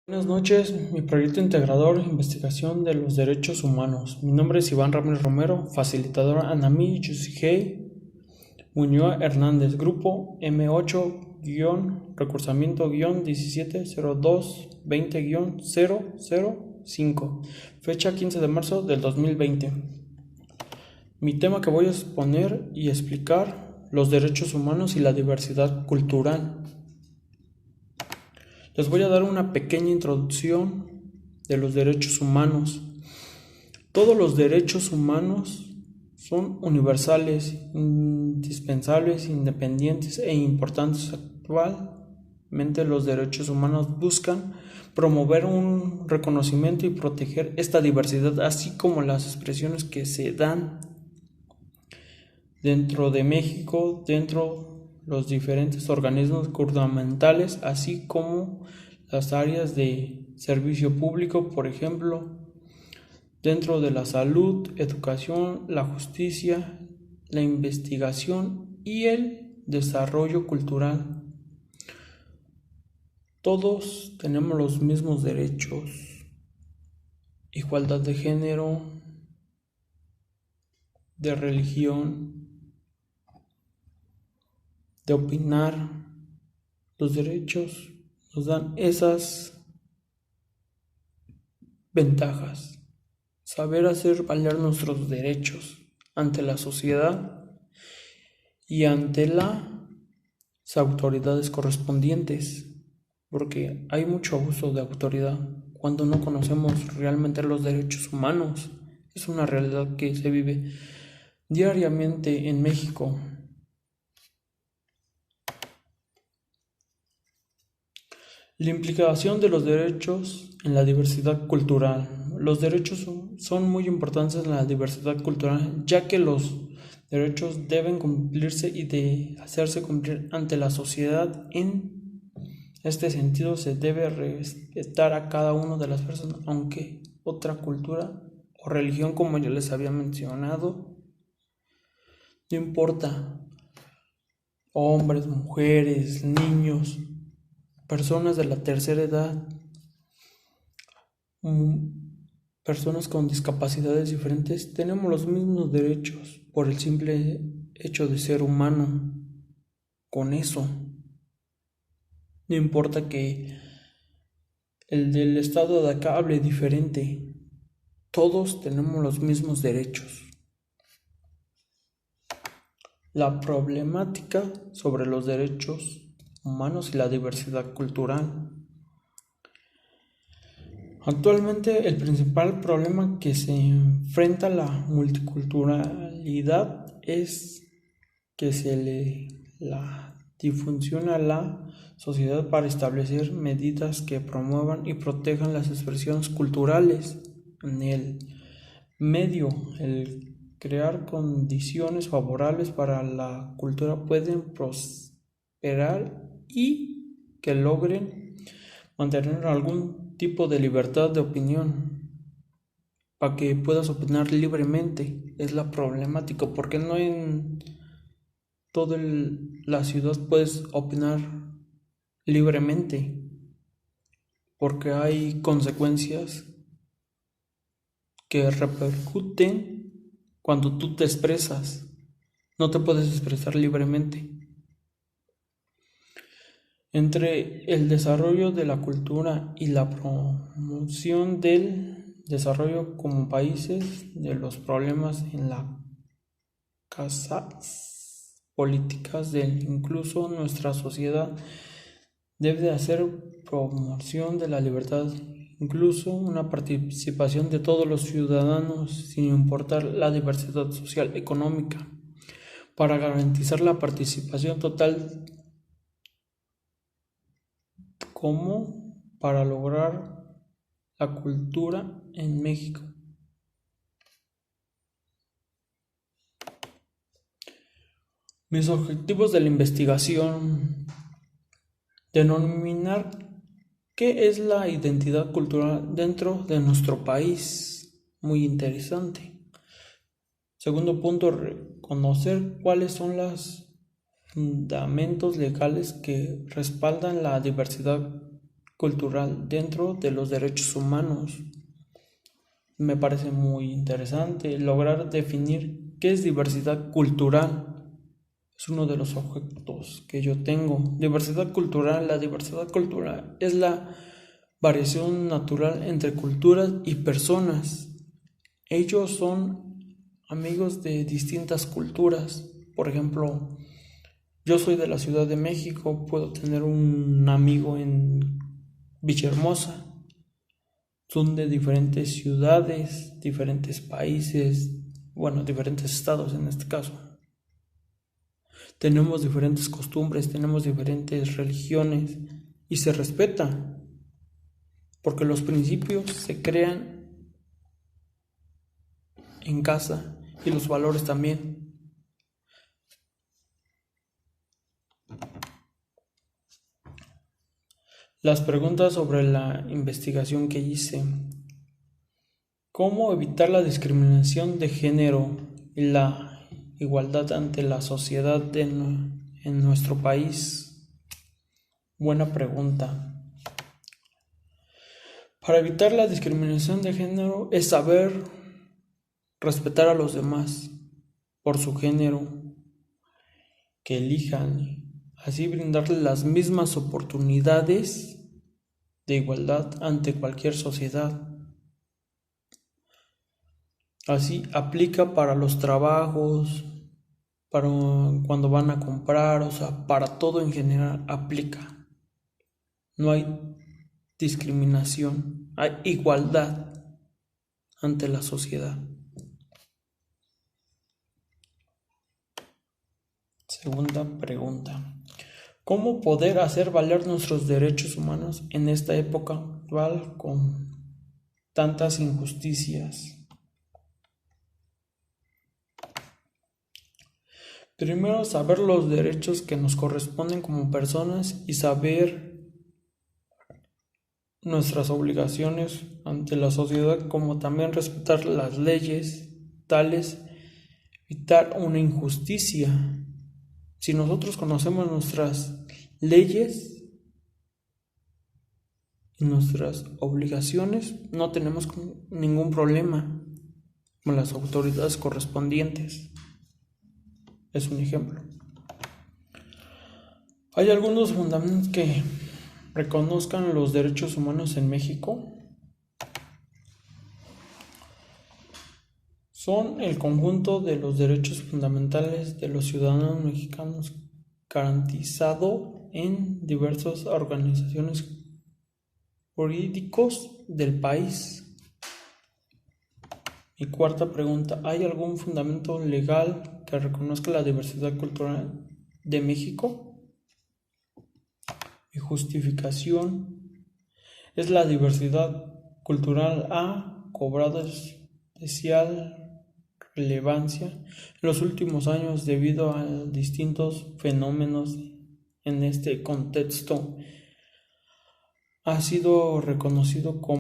Buenas noches, mi proyecto integrador Investigación de los Derechos Humanos. Mi nombre es Iván Ramírez Romero, facilitador Anami Yusihei Muñoz Hernández, grupo M8-recursamiento-1702-20-005, fecha 15 de marzo del 2020. Mi tema que voy a exponer y explicar: los derechos humanos y la diversidad cultural. Les voy a dar una pequeña introducción de los derechos humanos. Todos los derechos humanos son universales, indispensables, independientes e importantes. Actualmente los derechos humanos buscan promover un reconocimiento y proteger esta diversidad, así como las expresiones que se dan dentro de México, dentro los diferentes organismos gubernamentales, así como las áreas de servicio público, por ejemplo, dentro de la salud, educación, la justicia, la investigación y el desarrollo cultural. Todos tenemos los mismos derechos: igualdad de género, de religión, de opinar. Los derechos nos dan esas ventajas: saber hacer valer nuestros derechos ante la sociedad y ante las autoridades correspondientes, porque hay mucho abuso de autoridad cuando no conocemos realmente los derechos humanos. Es una realidad que se vive diariamente en México. La implicación de los derechos en la diversidad cultural. Los derechos son muy importantes en la diversidad cultural, ya que los derechos deben cumplirse y de hacerse cumplir ante la sociedad. En este sentido, se debe respetar a cada una de las personas, aunque otra cultura o religión, como ya les había mencionado, no importa. Hombres, mujeres, niños, personas de la tercera edad, personas con discapacidades diferentes, tenemos los mismos derechos por el simple hecho de ser humano. Con eso, no importa que el del estado de acá hable diferente, todos tenemos los mismos derechos. La problemática sobre los derechos humanos y la diversidad cultural. Actualmente el principal problema que se enfrenta la multiculturalidad es que se le difusiona a la sociedad para establecer medidas que promuevan y protejan las expresiones culturales en el medio. El crear condiciones favorables para la cultura pueden prosperar y que logren mantener algún tipo de libertad de opinión, para que puedas opinar libremente. Es la problemática, porque no en toda la ciudad puedes opinar libremente, porque hay consecuencias que repercuten cuando tú te expresas. No te puedes expresar libremente. Entre el desarrollo de la cultura y la promoción del desarrollo como países, de los problemas en las casas políticas del incluso nuestra sociedad debe hacer promoción de la libertad, incluso una participación de todos los ciudadanos sin importar la diversidad social económica, para garantizar la participación total como para lograr la cultura en México. Mis objetivos de la investigación: denominar qué es la identidad cultural dentro de nuestro país. Muy interesante. Segundo punto, reconocer cuáles son los fundamentos legales que respaldan la diversidad cultural dentro de los derechos humanos. Me parece muy interesante lograr definir qué es diversidad cultural. Es uno de los objetos que yo tengo. Diversidad cultural. La diversidad cultural es la variación natural entre culturas y personas. Ellos son amigos de distintas culturas. Por ejemplo, yo soy de la Ciudad de México, puedo tener un amigo en Villahermosa. Son de diferentes ciudades, diferentes países, diferentes estados en este caso. Tenemos diferentes costumbres, tenemos diferentes religiones y se respeta, porque los principios se crean en casa y los valores también. Las preguntas sobre la investigación que hice. ¿Cómo evitar la discriminación de género y la igualdad ante la sociedad en nuestro país? Buena pregunta. Para evitar la discriminación de género es saber respetar a los demás por su género que elijan, así brindarles las mismas oportunidades de igualdad ante cualquier sociedad. Así aplica para los trabajos, para cuando van a comprar, para todo en general aplica. No hay discriminación, hay igualdad ante la sociedad. Segunda pregunta. ¿Cómo poder hacer valer nuestros derechos humanos en esta época actual con tantas injusticias? Primero, saber los derechos que nos corresponden como personas y saber nuestras obligaciones ante la sociedad, como también respetar las leyes, tales evitar una injusticia. Si nosotros conocemos nuestras leyes y nuestras obligaciones, no tenemos ningún problema con las autoridades correspondientes. Es un ejemplo. Hay algunos fundamentos que reconozcan los derechos humanos en México. Son el conjunto de los derechos fundamentales de los ciudadanos mexicanos garantizado en diversas organizaciones jurídicos del país. Y cuarta pregunta, ¿hay algún fundamento legal que reconozca la diversidad cultural de México? Mi justificación es la diversidad cultural ha cobrado especial relevancia en los últimos años debido a distintos fenómenos. En este contexto ha sido reconocido como